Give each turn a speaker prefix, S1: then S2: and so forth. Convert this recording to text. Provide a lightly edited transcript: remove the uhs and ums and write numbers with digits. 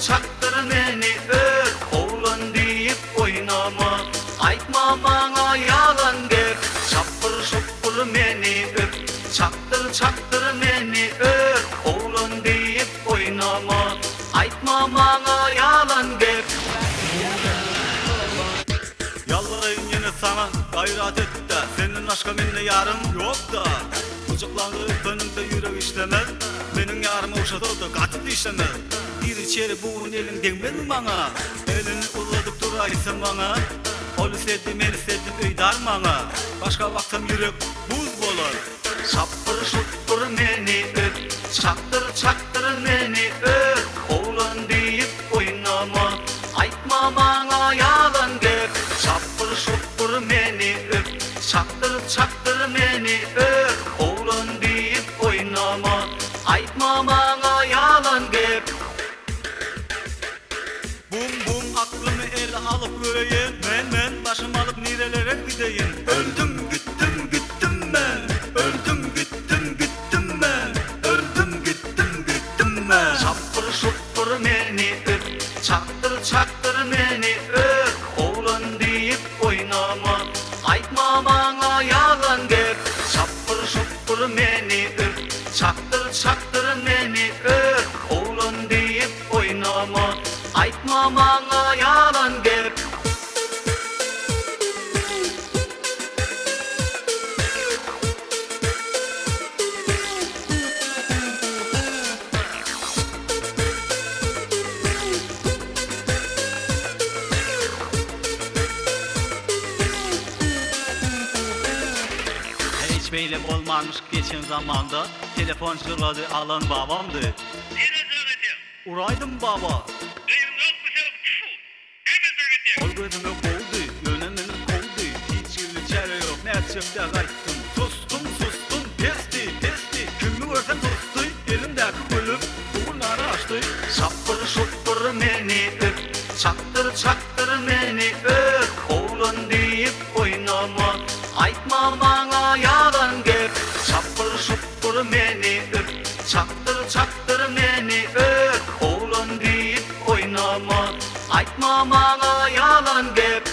S1: çaktır meni öp, oğlan deyip oynama. Aytma bana yalan gep, çapır şupur meni öp. Çaktır meni öp, oğlan deyip oynama. Aytma bana yalan gep.
S2: Yalvarayım yine sana gayret et de, senin aşka minne yarım yok da. Çocuklanıp önümde yürek işlemez, benim yarım oşadı da katil işlemez. Bir içeri buğun elin denmedin bana, elini uzadıp duraysın bana. Onu sevdim, beni sevdim, öydar bana. Başka baksam yürek buz bolar.
S1: Çapır şupur meni öp, çaktır meni öp, oğlan deyip oynama. Aytma bana yalan gep, çapır şupur meni öp. Çaktır meni öp, oğlan deyip oynama. Aytma bana yalan gep.
S2: Bum bum aklımı ele alıp göreyim, men başım alıp nerelere gideyim. Öldüm gittim ben, öldüm gittim ben, öldüm gittim ben.
S1: Çapır şupur meni öp, çaktır meni öp, oğlan deyip oynama. Aytma bana yalan gep, çapır şupur meni öp. Çaktır meni öp, oğlan deyip oynama. Aytma bana yalan gep.
S2: Hiç beylim olmamış geçen zamanda, telefon çırladı alan babamdı.
S3: Nereye söyleyeceğim?
S2: Uraydım baba.
S3: Benim yok bir şey yok. Hemen söyleyeceğim.
S2: Ol gözüme kovdu, yönümün kovdu. Hiç kirli çare yok, ne çöpte kayttım. Sustum, pesti. Kimi görsen sustu, elimdeki gülüm uğurları açtı.
S1: Çapır şupur meni öp, çaktır meni öp, oğlan deyip oynama. Aytma bana yalan gep, çapır şupur meni öp. Çaktır meni öp, oğlan deyip oynama. Aytma bana yalan gep.